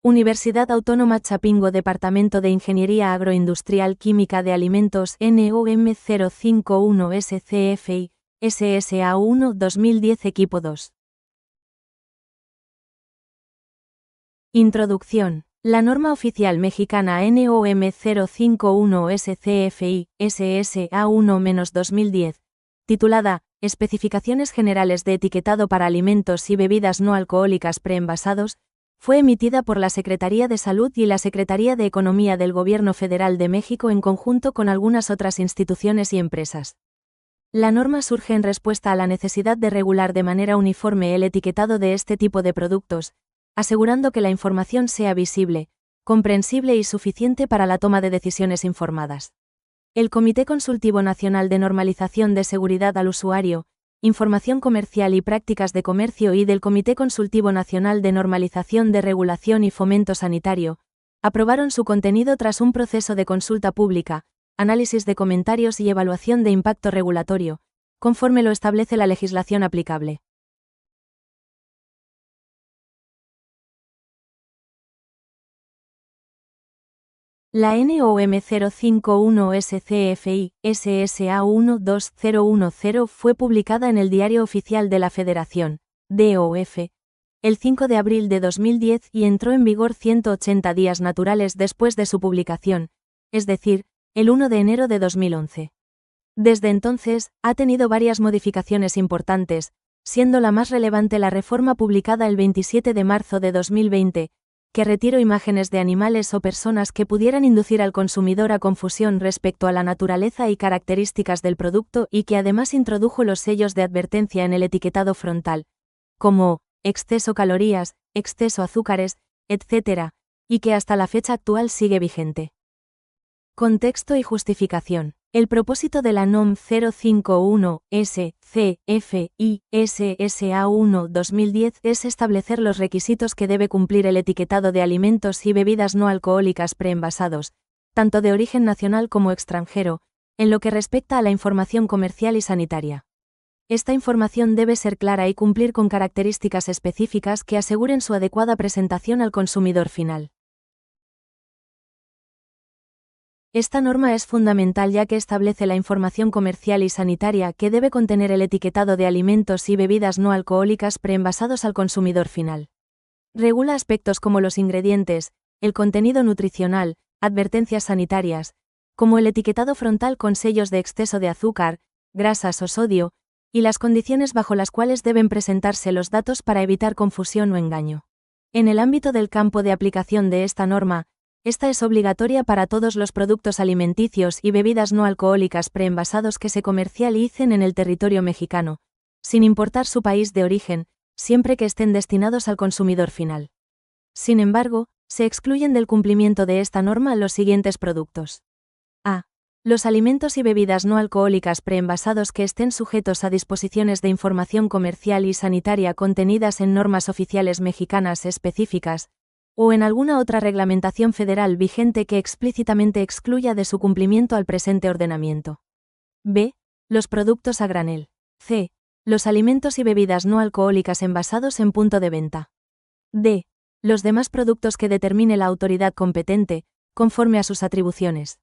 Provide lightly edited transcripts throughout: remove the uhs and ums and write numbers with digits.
Universidad Autónoma Chapingo Departamento de Ingeniería Agroindustrial Química de Alimentos NOM 051 SCFI, SSA1 2010 Equipo 2. Introducción. La norma oficial mexicana NOM 051 SCFI, SSA1-2010, titulada Especificaciones Generales de Etiquetado para Alimentos y Bebidas No Alcohólicas Preenvasados, fue emitida por la Secretaría de Salud y la Secretaría de Economía del Gobierno Federal de México en conjunto con algunas otras instituciones y empresas. La norma surge en respuesta a la necesidad de regular de manera uniforme el etiquetado de este tipo de productos, asegurando que la información sea visible, comprensible y suficiente para la toma de decisiones informadas. El Comité Consultivo Nacional de Normalización de Seguridad al Usuario, Información Comercial y Prácticas de Comercio y del Comité Consultivo Nacional de Normalización de Regulación y Fomento Sanitario, aprobaron su contenido tras un proceso de consulta pública, análisis de comentarios y evaluación de impacto regulatorio, conforme lo establece la legislación aplicable. La NOM 051 SCFI, SSA1-2010 fue publicada en el Diario Oficial de la Federación, DOF, el 5 de abril de 2010 y entró en vigor 180 días naturales después de su publicación, es decir, el 1 de enero de 2011. Desde entonces, ha tenido varias modificaciones importantes, siendo la más relevante la reforma publicada el 27 de marzo de 2020, que retiró imágenes de animales o personas que pudieran inducir al consumidor a confusión respecto a la naturaleza y características del producto y que además introdujo los sellos de advertencia en el etiquetado frontal, como exceso calorías, exceso azúcares, etc., y que hasta la fecha actual sigue vigente. Contexto y justificación. El propósito de la NOM 051 SCFI SSA1-2010 es establecer los requisitos que debe cumplir el etiquetado de alimentos y bebidas no alcohólicas preenvasados, tanto de origen nacional como extranjero, en lo que respecta a la información comercial y sanitaria. Esta información debe ser clara y cumplir con características específicas que aseguren su adecuada presentación al consumidor final. Esta norma es fundamental ya que establece la información comercial y sanitaria que debe contener el etiquetado de alimentos y bebidas no alcohólicas preenvasados al consumidor final. Regula aspectos como los ingredientes, el contenido nutricional, advertencias sanitarias, como el etiquetado frontal con sellos de exceso de azúcar, grasas o sodio, y las condiciones bajo las cuales deben presentarse los datos para evitar confusión o engaño. En el ámbito del campo de aplicación de esta norma, esta es obligatoria para todos los productos alimenticios y bebidas no alcohólicas preenvasados que se comercialicen en el territorio mexicano, sin importar su país de origen, siempre que estén destinados al consumidor final. Sin embargo, se excluyen del cumplimiento de esta norma los siguientes productos. A. Los alimentos y bebidas no alcohólicas preenvasados que estén sujetos a disposiciones de información comercial y sanitaria contenidas en normas oficiales mexicanas específicas, o en alguna otra reglamentación federal vigente que explícitamente excluya de su cumplimiento al presente ordenamiento. B. Los productos a granel. C. Los alimentos y bebidas no alcohólicas envasados en punto de venta. D. Los demás productos que determine la autoridad competente, conforme a sus atribuciones.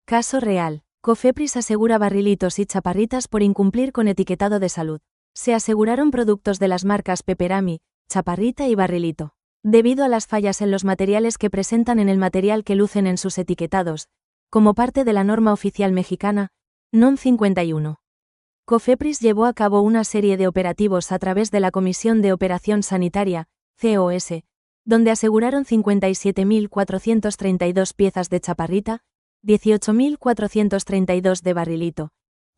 Caso real. Cofepris asegura barrilitos y chaparritas por incumplir con etiquetado de salud. Se aseguraron productos de las marcas Peperami, Chaparrita y Barrilito, debido a las fallas en los materiales que presentan en el material que lucen en sus etiquetados, como parte de la norma oficial mexicana, NOM 51. Cofepris llevó a cabo una serie de operativos a través de la Comisión de Operación Sanitaria, COS, donde aseguraron 57.432 piezas de chaparrita, 18.432 de barrilito,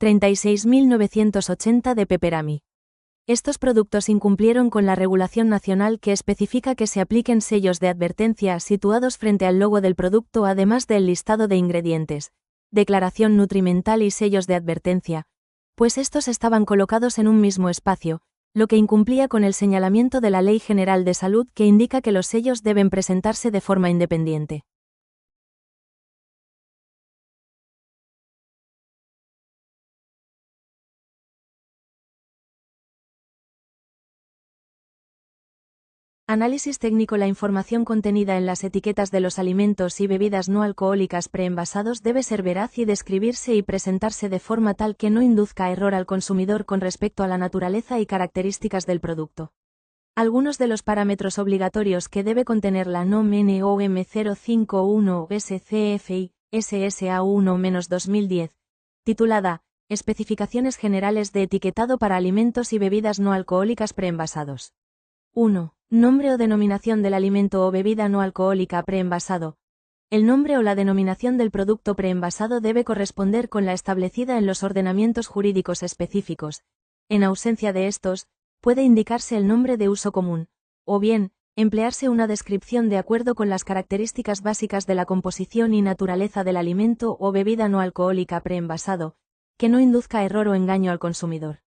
36.980 de peperami. Estos productos incumplieron con la regulación nacional que especifica que se apliquen sellos de advertencia situados frente al logo del producto además del listado de ingredientes, declaración nutrimental y sellos de advertencia, pues estos estaban colocados en un mismo espacio, lo que incumplía con el señalamiento de la Ley General de Salud que indica que los sellos deben presentarse de forma independiente. Análisis técnico. La información contenida en las etiquetas de los alimentos y bebidas no alcohólicas preenvasados debe ser veraz y describirse y presentarse de forma tal que no induzca a error al consumidor con respecto a la naturaleza y características del producto. Algunos de los parámetros obligatorios que debe contener la NOM NOM 051 SCFI SSA 1-2010, titulada Especificaciones generales de etiquetado para alimentos y bebidas no alcohólicas preenvasados. 1. Nombre o denominación del alimento o bebida no alcohólica preenvasado. El nombre o la denominación del producto preenvasado debe corresponder con la establecida en los ordenamientos jurídicos específicos. En ausencia de estos, puede indicarse el nombre de uso común, o bien, emplearse una descripción de acuerdo con las características básicas de la composición y naturaleza del alimento o bebida no alcohólica preenvasado, que no induzca error o engaño al consumidor.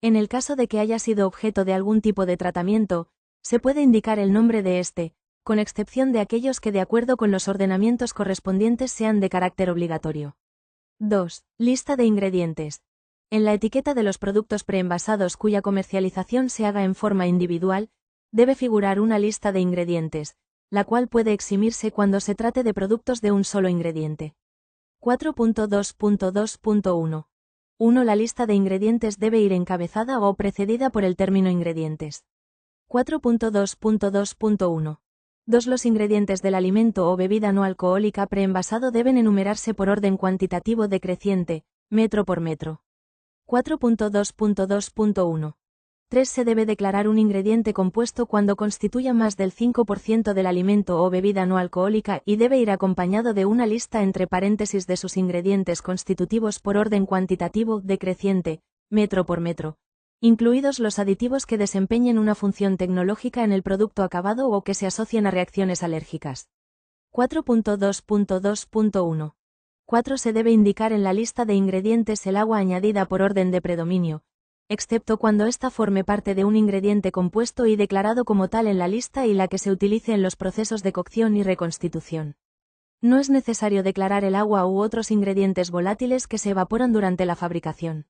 En el caso de que haya sido objeto de algún tipo de tratamiento, se puede indicar el nombre de este, con excepción de aquellos que de acuerdo con los ordenamientos correspondientes sean de carácter obligatorio. 2. Lista de ingredientes. En la etiqueta de los productos preenvasados cuya comercialización se haga en forma individual, debe figurar una lista de ingredientes, la cual puede eximirse cuando se trate de productos de un solo ingrediente. 4.2.2.1. 1. La lista de ingredientes debe ir encabezada o precedida por el término ingredientes. 4.2.2.1. 2. Los ingredientes del alimento o bebida no alcohólica preenvasado deben enumerarse por orden cuantitativo decreciente, metro por metro. 4.2.2.1. 3. Se debe declarar un ingrediente compuesto cuando constituya más del 5% del alimento o bebida no alcohólica y debe ir acompañado de una lista entre paréntesis de sus ingredientes constitutivos por orden cuantitativo decreciente, metro por metro, incluidos los aditivos que desempeñen una función tecnológica en el producto acabado o que se asocien a reacciones alérgicas. 4.2.2.1. 4. Se debe indicar en la lista de ingredientes el agua añadida por orden de predominio, excepto cuando ésta forme parte de un ingrediente compuesto y declarado como tal en la lista y la que se utilice en los procesos de cocción y reconstitución. No es necesario declarar el agua u otros ingredientes volátiles que se evaporan durante la fabricación.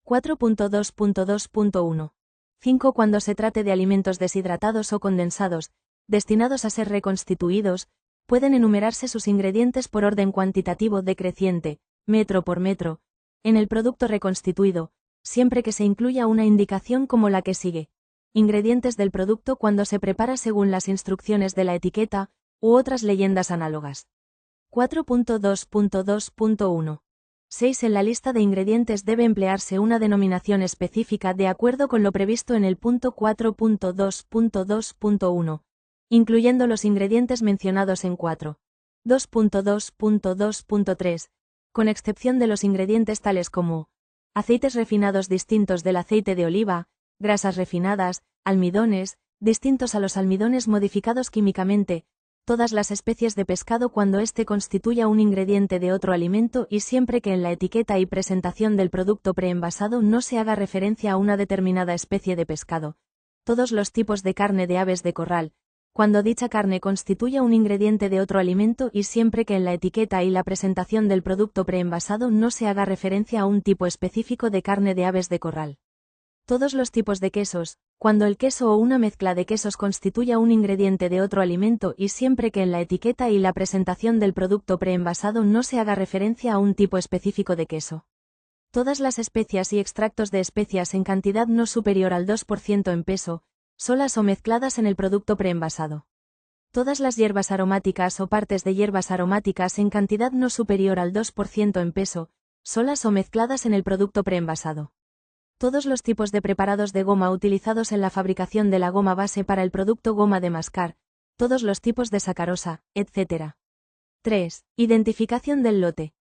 4.2.2.1. 5. Cuando se trate de alimentos deshidratados o condensados, destinados a ser reconstituidos, pueden enumerarse sus ingredientes por orden cuantitativo decreciente, metro por metro, en el producto reconstituido, siempre que se incluya una indicación como la que sigue. Ingredientes del producto cuando se prepara según las instrucciones de la etiqueta, u otras leyendas análogas. 4.2.2.1. 6. En la lista de ingredientes debe emplearse una denominación específica de acuerdo con lo previsto en el punto 4.2.2.1, incluyendo los ingredientes mencionados en 4.2.2.3, con excepción de los ingredientes tales como aceites refinados distintos del aceite de oliva, grasas refinadas, almidones, distintos a los almidones modificados químicamente, todas las especies de pescado cuando éste constituya un ingrediente de otro alimento y siempre que en la etiqueta y presentación del producto preenvasado no se haga referencia a una determinada especie de pescado, todos los tipos de carne de aves de corral, cuando dicha carne constituya un ingrediente de otro alimento y siempre que en la etiqueta y la presentación del producto preenvasado no se haga referencia a un tipo específico de carne de aves de corral. Todos los tipos de quesos, cuando el queso o una mezcla de quesos constituya un ingrediente de otro alimento y siempre que en la etiqueta y la presentación del producto preenvasado no se haga referencia a un tipo específico de queso. Todas las especias y extractos de especias en cantidad no superior al 2% en peso, solas o mezcladas en el producto preenvasado. Todas las hierbas aromáticas o partes de hierbas aromáticas en cantidad no superior al 2% en peso, solas o mezcladas en el producto preenvasado. Todos los tipos de preparados de goma utilizados en la fabricación de la goma base para el producto goma de mascar, todos los tipos de sacarosa, etc. 3. Identificación del lote.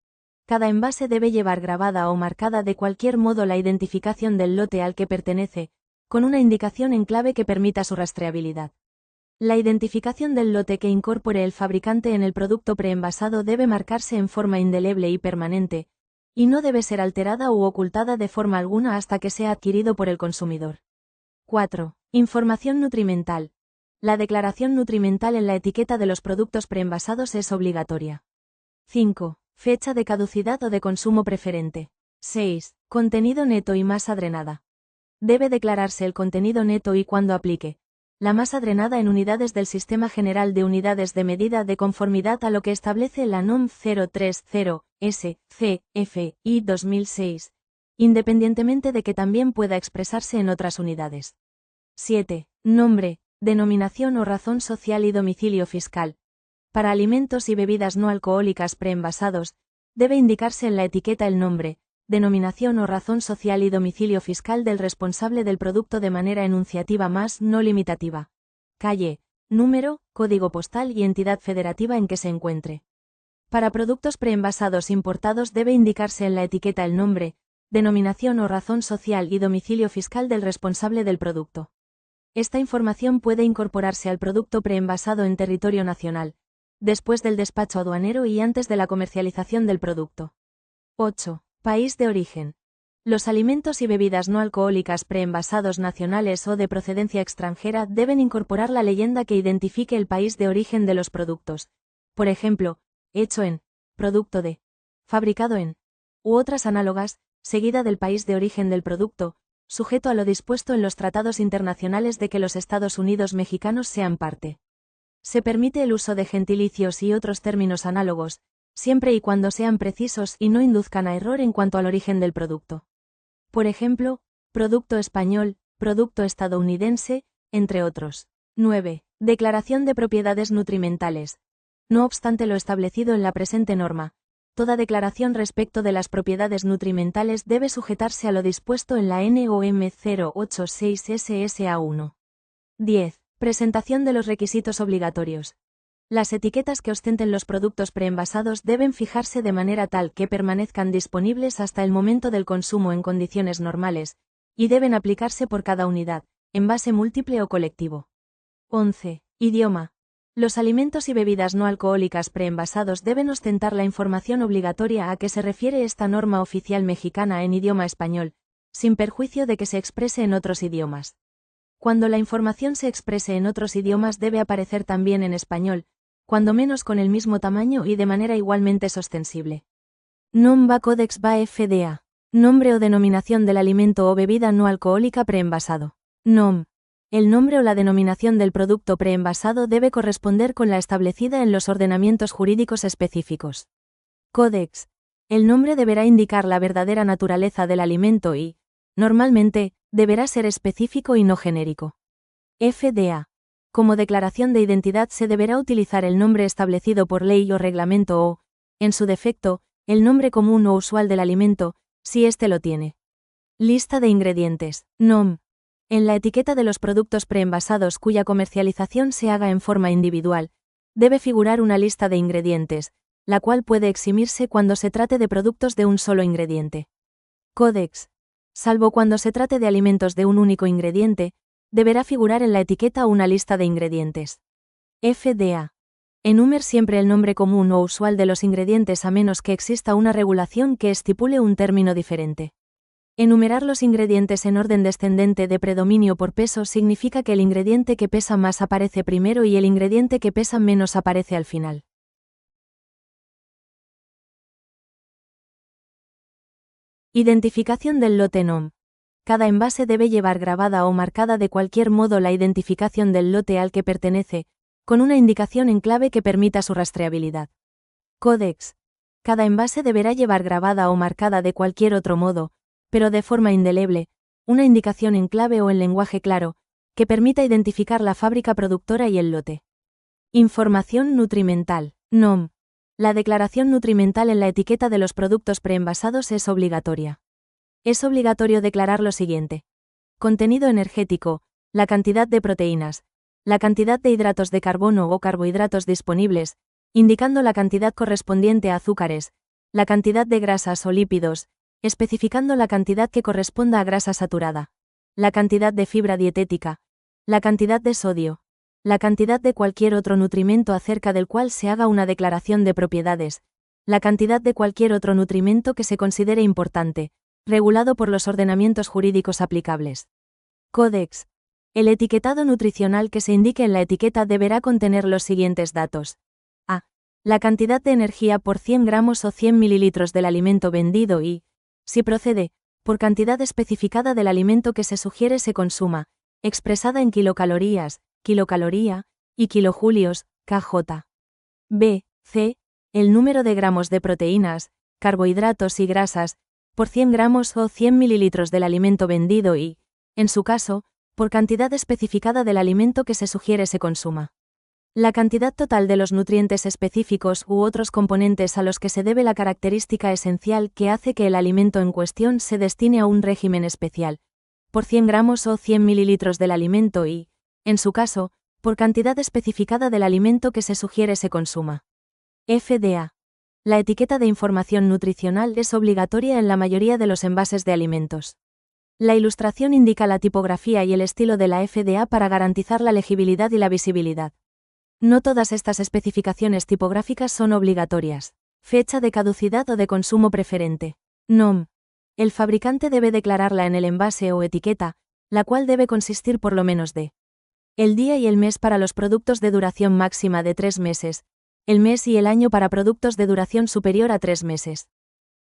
Cada envase debe llevar grabada o marcada de cualquier modo la identificación del lote al que pertenece, con una indicación en clave que permita su rastreabilidad. La identificación del lote que incorpore el fabricante en el producto preenvasado debe marcarse en forma indeleble y permanente, y no debe ser alterada u ocultada de forma alguna hasta que sea adquirido por el consumidor. 4. Información nutrimental. La declaración nutrimental en la etiqueta de los productos preenvasados es obligatoria. 5. Fecha de caducidad o de consumo preferente. 6. Contenido neto y masa drenada. Debe declararse el contenido neto y cuándo aplique, La masa drenada en unidades del Sistema General de Unidades de Medida de conformidad a lo que establece la NOM 030-SCFI 2006, independientemente de que también pueda expresarse en otras unidades. 7. Nombre, denominación o razón social y domicilio fiscal. Para alimentos y bebidas no alcohólicas preenvasados, debe indicarse en la etiqueta el nombre, denominación o razón social y domicilio fiscal del responsable del producto de manera enunciativa más no limitativa. Calle, número, código postal y entidad federativa en que se encuentre. Para productos preenvasados importados debe indicarse en la etiqueta el nombre, denominación o razón social y domicilio fiscal del responsable del producto. Esta información puede incorporarse al producto preenvasado en territorio nacional, después del despacho aduanero y antes de la comercialización del producto. 8. País de origen. Los alimentos y bebidas no alcohólicas preenvasados nacionales o de procedencia extranjera deben incorporar la leyenda que identifique el país de origen de los productos, por ejemplo, hecho en, producto de, fabricado en, u otras análogas, seguida del país de origen del producto, sujeto a lo dispuesto en los tratados internacionales de que los Estados Unidos mexicanos sean parte. Se permite el uso de gentilicios y otros términos análogos, siempre y cuando sean precisos y no induzcan a error en cuanto al origen del producto. Por ejemplo, producto español, producto estadounidense, entre otros. 9. Declaración de propiedades nutrimentales. No obstante lo establecido en la presente norma, toda declaración respecto de las propiedades nutrimentales debe sujetarse a lo dispuesto en la NOM 086-SSA1. 10. Presentación de los requisitos obligatorios. Las etiquetas que ostenten los productos preenvasados deben fijarse de manera tal que permanezcan disponibles hasta el momento del consumo en condiciones normales, y deben aplicarse por cada unidad, envase múltiple o colectivo. 11. Idioma. Los alimentos y bebidas no alcohólicas preenvasados deben ostentar la información obligatoria a que se refiere esta norma oficial mexicana en idioma español, sin perjuicio de que se exprese en otros idiomas. Cuando la información se exprese en otros idiomas debe aparecer también en español, cuando menos con el mismo tamaño y de manera igualmente sostensible. NOM va Codex va FDA. Nombre o denominación del alimento o bebida no alcohólica preenvasado. NOM. El nombre o la denominación del producto preenvasado debe corresponder con la establecida en los ordenamientos jurídicos específicos. Codex. El nombre deberá indicar la verdadera naturaleza del alimento y, normalmente, deberá ser específico y no genérico. FDA. Como declaración de identidad se deberá utilizar el nombre establecido por ley o reglamento o, en su defecto, el nombre común o usual del alimento, si éste lo tiene. Lista de ingredientes. NOM. En la etiqueta de los productos preenvasados cuya comercialización se haga en forma individual, debe figurar una lista de ingredientes, la cual puede eximirse cuando se trate de productos de un solo ingrediente. Codex. Salvo cuando se trate de alimentos de un único ingrediente, deberá figurar en la etiqueta una lista de ingredientes. FDA. Enumer siempre el nombre común o usual de los ingredientes a menos que exista una regulación que estipule un término diferente. Enumerar los ingredientes en orden descendente de predominio por peso significa que el ingrediente que pesa más aparece primero y el ingrediente que pesa menos aparece al final. Identificación del lote NOM. Cada envase debe llevar grabada o marcada de cualquier modo la identificación del lote al que pertenece, con una indicación en clave que permita su rastreabilidad. Codex. Cada envase deberá llevar grabada o marcada de cualquier otro modo, pero de forma indeleble, una indicación en clave o en lenguaje claro, que permita identificar la fábrica productora y el lote. Información nutrimental. NOM. La declaración nutrimental en la etiqueta de los productos preenvasados es obligatoria. Es obligatorio declarar lo siguiente. Contenido energético, la cantidad de proteínas, la cantidad de hidratos de carbono o carbohidratos disponibles, indicando la cantidad correspondiente a azúcares, la cantidad de grasas o lípidos, especificando la cantidad que corresponda a grasa saturada, la cantidad de fibra dietética, la cantidad de sodio, la cantidad de cualquier otro nutrimento acerca del cual se haga una declaración de propiedades, la cantidad de cualquier otro nutrimento que se considere importante, regulado por los ordenamientos jurídicos aplicables. Codex. El etiquetado nutricional que se indique en la etiqueta deberá contener los siguientes datos. A. La cantidad de energía por 100 gramos o 100 mililitros del alimento vendido y, si procede, por cantidad especificada del alimento que se sugiere se consuma, expresada en kilocalorías, kilocaloría, y kilojulios, kJ. B. C. El número de gramos de proteínas, carbohidratos y grasas, por 100 gramos o 100 mililitros del alimento vendido y, en su caso, por cantidad especificada del alimento que se sugiere se consuma. La cantidad total de los nutrientes específicos u otros componentes a los que se debe la característica esencial que hace que el alimento en cuestión se destine a un régimen especial, por 100 gramos o 100 mililitros del alimento y, en su caso, por cantidad especificada del alimento que se sugiere se consuma. FDA. La etiqueta de información nutricional es obligatoria en la mayoría de los envases de alimentos. La ilustración indica la tipografía y el estilo de la FDA para garantizar la legibilidad y la visibilidad. No todas estas especificaciones tipográficas son obligatorias. Fecha de caducidad o de consumo preferente. NOM. El fabricante debe declararla en el envase o etiqueta, la cual debe consistir por lo menos de el día y el mes para los productos de duración máxima de 3 meses, el mes y el año para productos de duración superior a 3 meses.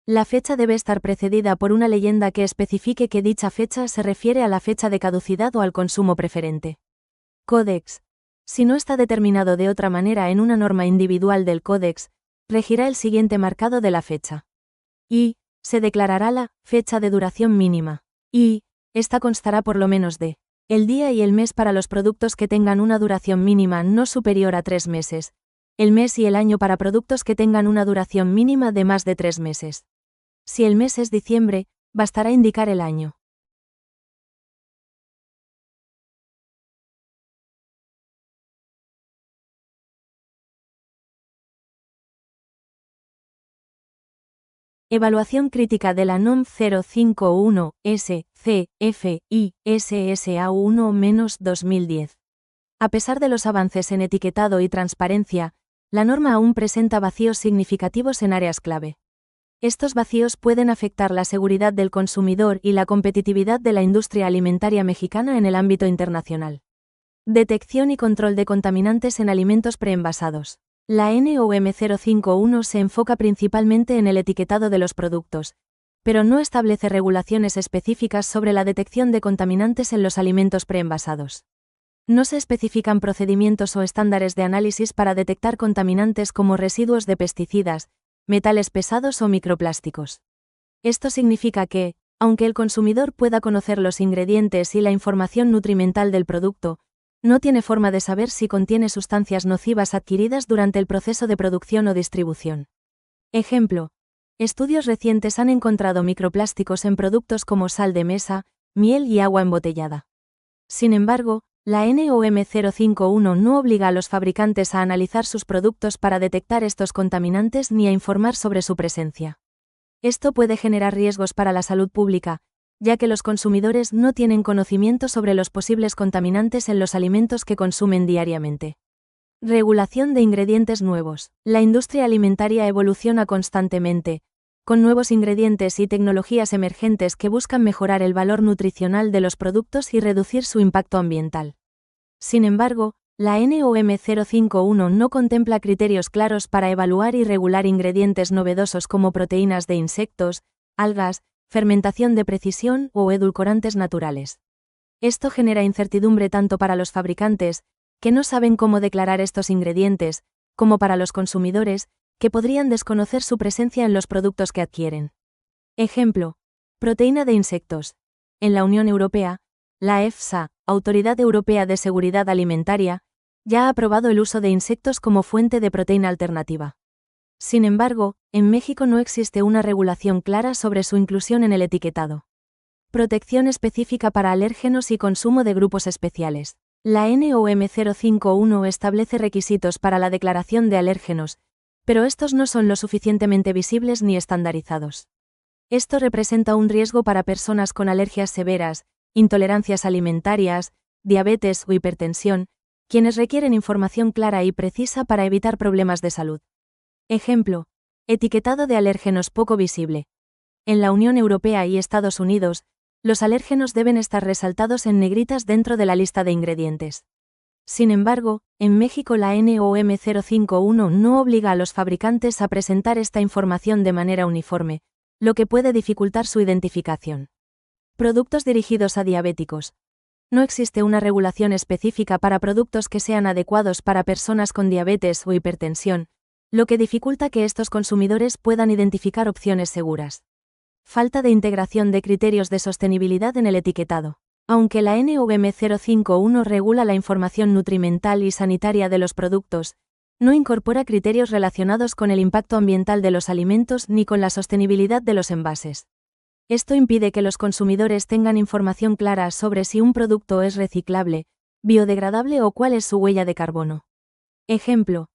La fecha debe estar precedida por una leyenda que especifique que dicha fecha se refiere a la fecha de caducidad o al consumo preferente. Códex. Si no está determinado de otra manera en una norma individual del Códex, regirá el siguiente marcado de la fecha. Y, se declarará la fecha de duración mínima. Y, esta constará por lo menos de el día y el mes para los productos que tengan una duración mínima no superior a 3 meses, el mes y el año para productos que tengan una duración mínima de más de 3 meses. Si el mes es diciembre, bastará indicar el año. Evaluación crítica de la NOM 051-S-CFI-SSA1-2010. A pesar de los avances en etiquetado y transparencia, la norma aún presenta vacíos significativos en áreas clave. Estos vacíos pueden afectar la seguridad del consumidor y la competitividad de la industria alimentaria mexicana en el ámbito internacional. Detección y control de contaminantes en alimentos preenvasados. La NOM 051 se enfoca principalmente en el etiquetado de los productos, pero no establece regulaciones específicas sobre la detección de contaminantes en los alimentos preenvasados. No se especifican procedimientos o estándares de análisis para detectar contaminantes como residuos de pesticidas, metales pesados o microplásticos. Esto significa que, aunque el consumidor pueda conocer los ingredientes y la información nutrimental del producto, no tiene forma de saber si contiene sustancias nocivas adquiridas durante el proceso de producción o distribución. Ejemplo: estudios recientes han encontrado microplásticos en productos como sal de mesa, miel y agua embotellada. Sin embargo, la NOM 051 no obliga a los fabricantes a analizar sus productos para detectar estos contaminantes ni a informar sobre su presencia. Esto puede generar riesgos para la salud pública, ya que los consumidores no tienen conocimiento sobre los posibles contaminantes en los alimentos que consumen diariamente. Regulación de ingredientes nuevos. La industria alimentaria evoluciona constantemente, con nuevos ingredientes y tecnologías emergentes que buscan mejorar el valor nutricional de los productos y reducir su impacto ambiental. Sin embargo, la NOM 051 no contempla criterios claros para evaluar y regular ingredientes novedosos como proteínas de insectos, algas, fermentación de precisión o edulcorantes naturales. Esto genera incertidumbre tanto para los fabricantes, que no saben cómo declarar estos ingredientes, como para los consumidores, que podrían desconocer su presencia en los productos que adquieren. Ejemplo: proteína de insectos. En la Unión Europea, la EFSA, Autoridad Europea de Seguridad Alimentaria, ya ha aprobado el uso de insectos como fuente de proteína alternativa. Sin embargo, en México no existe una regulación clara sobre su inclusión en el etiquetado. Protección específica para alérgenos y consumo de grupos especiales. La NOM 051 establece requisitos para la declaración de alérgenos, pero estos no son lo suficientemente visibles ni estandarizados. Esto representa un riesgo para personas con alergias severas, intolerancias alimentarias, diabetes o hipertensión, quienes requieren información clara y precisa para evitar problemas de salud. Ejemplo: etiquetado de alérgenos poco visible. En la Unión Europea y Estados Unidos, los alérgenos deben estar resaltados en negritas dentro de la lista de ingredientes. Sin embargo, en México la NOM 051 no obliga a los fabricantes a presentar esta información de manera uniforme, lo que puede dificultar su identificación. Productos dirigidos a diabéticos. No existe una regulación específica para productos que sean adecuados para personas con diabetes o hipertensión, lo que dificulta que estos consumidores puedan identificar opciones seguras. Falta de integración de criterios de sostenibilidad en el etiquetado. Aunque la NOM 051 regula la información nutrimental y sanitaria de los productos, no incorpora criterios relacionados con el impacto ambiental de los alimentos ni con la sostenibilidad de los envases. Esto impide que los consumidores tengan información clara sobre si un producto es reciclable, biodegradable o cuál es su huella de carbono. Ejemplo.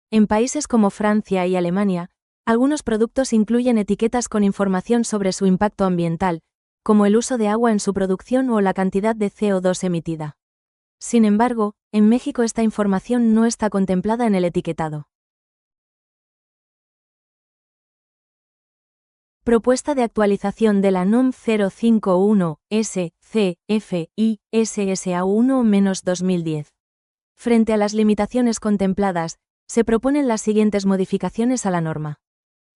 En países como Francia y Alemania, algunos productos incluyen etiquetas con información sobre su impacto ambiental, como el uso de agua en su producción o la cantidad de CO2 emitida. Sin embargo, en México esta información no está contemplada en el etiquetado. Propuesta de actualización de la NOM 051-SCFI-SSA1-2010. Frente a las limitaciones contempladas, se proponen las siguientes modificaciones a la norma.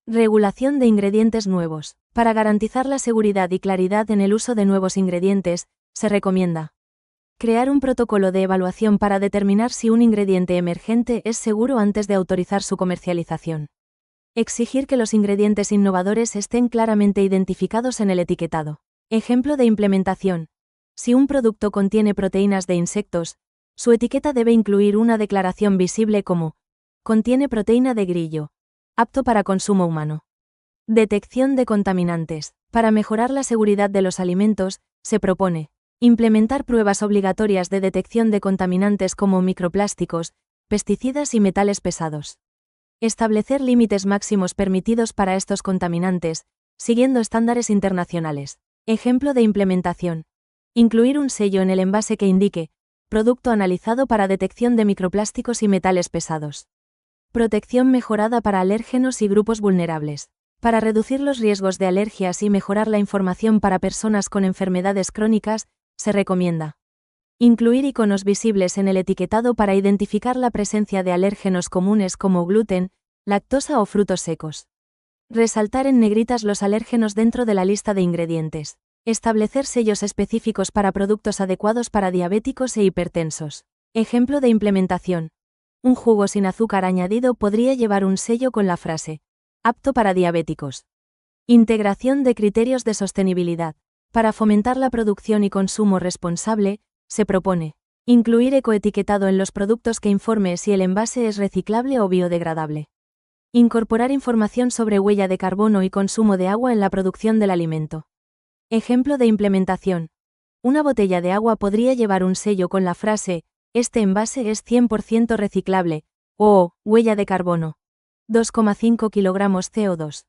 Regulación de ingredientes nuevos. Para garantizar la seguridad y claridad en el uso de nuevos ingredientes, se recomienda crear un protocolo de evaluación para determinar si un ingrediente emergente es seguro antes de autorizar su comercialización. Exigir que los ingredientes innovadores estén claramente identificados en el etiquetado. Ejemplo de implementación. Si un producto contiene proteínas de insectos, su etiqueta debe incluir una declaración visible como contiene proteína de grillo, apto para consumo humano. Detección de contaminantes. Para mejorar la seguridad de los alimentos, se propone implementar pruebas obligatorias de detección de contaminantes como microplásticos, pesticidas y metales pesados. Establecer límites máximos permitidos para estos contaminantes, siguiendo estándares internacionales. Ejemplo de implementación. Incluir un sello en el envase que indique, producto analizado para detección de microplásticos y metales pesados. Protección mejorada para alérgenos y grupos vulnerables. Para reducir los riesgos de alergias y mejorar la información para personas con enfermedades crónicas, se recomienda incluir iconos visibles en el etiquetado para identificar la presencia de alérgenos comunes como gluten, lactosa o frutos secos. Resaltar en negritas los alérgenos dentro de la lista de ingredientes. Establecer sellos específicos para productos adecuados para diabéticos e hipertensos. Ejemplo de implementación. Un jugo sin azúcar añadido podría llevar un sello con la frase apto para diabéticos. Integración de criterios de sostenibilidad. Para fomentar la producción y consumo responsable, se propone incluir ecoetiquetado en los productos que informe si el envase es reciclable o biodegradable. Incorporar información sobre huella de carbono y consumo de agua en la producción del alimento. Ejemplo de implementación. Una botella de agua podría llevar un sello con la frase, este envase es 100% reciclable, o, huella de carbono, 2,5 kilogramos CO2.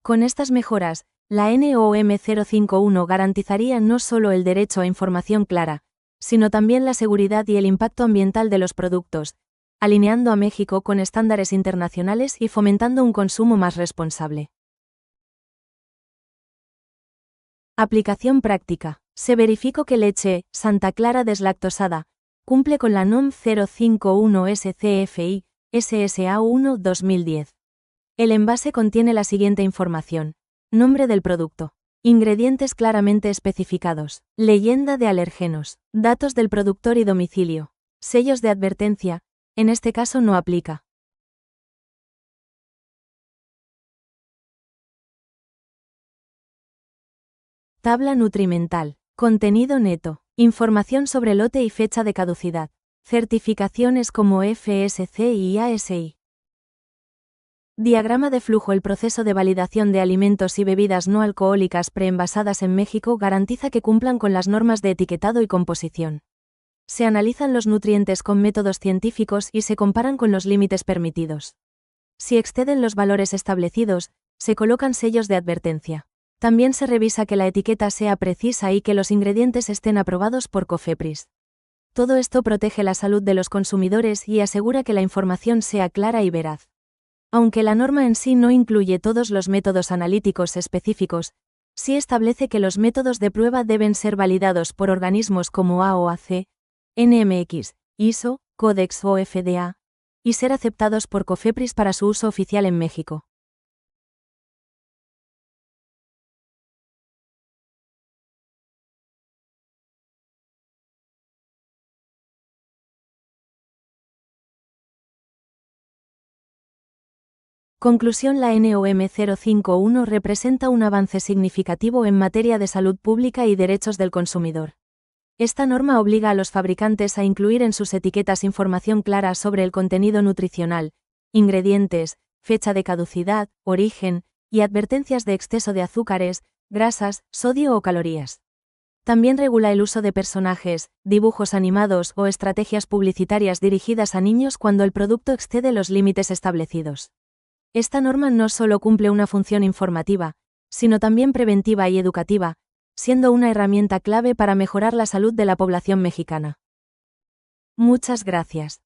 Con estas mejoras, la NOM 051 garantizaría no solo el derecho a información clara, sino también la seguridad y el impacto ambiental de los productos, alineando a México con estándares internacionales y fomentando un consumo más responsable. Aplicación práctica. Se verificó que leche Santa Clara deslactosada cumple con la NOM 051 SCFI, SSA1 2010. El envase contiene la siguiente información. Nombre del producto. Ingredientes claramente especificados. Leyenda de alérgenos. Datos del productor y domicilio. Sellos de advertencia. En este caso no aplica. Tabla nutrimental. Contenido neto. Información sobre lote y fecha de caducidad. Certificaciones como FSC y ASI. Diagrama de flujo. El proceso de validación de alimentos y bebidas no alcohólicas preenvasadas en México garantiza que cumplan con las normas de etiquetado y composición. Se analizan los nutrientes con métodos científicos y se comparan con los límites permitidos. Si exceden los valores establecidos, se colocan sellos de advertencia. También se revisa que la etiqueta sea precisa y que los ingredientes estén aprobados por COFEPRIS. Todo esto protege la salud de los consumidores y asegura que la información sea clara y veraz. Aunque la norma en sí no incluye todos los métodos analíticos específicos, sí establece que los métodos de prueba deben ser validados por organismos como AOAC, NMX, ISO, Codex o FDA, y ser aceptados por COFEPRIS para su uso oficial en México. Conclusión: la NOM 051 representa un avance significativo en materia de salud pública y derechos del consumidor. Esta norma obliga a los fabricantes a incluir en sus etiquetas información clara sobre el contenido nutricional, ingredientes, fecha de caducidad, origen, y advertencias de exceso de azúcares, grasas, sodio o calorías. También regula el uso de personajes, dibujos animados o estrategias publicitarias dirigidas a niños cuando el producto excede los límites establecidos. Esta norma no solo cumple una función informativa, sino también preventiva y educativa, siendo una herramienta clave para mejorar la salud de la población mexicana. Muchas gracias.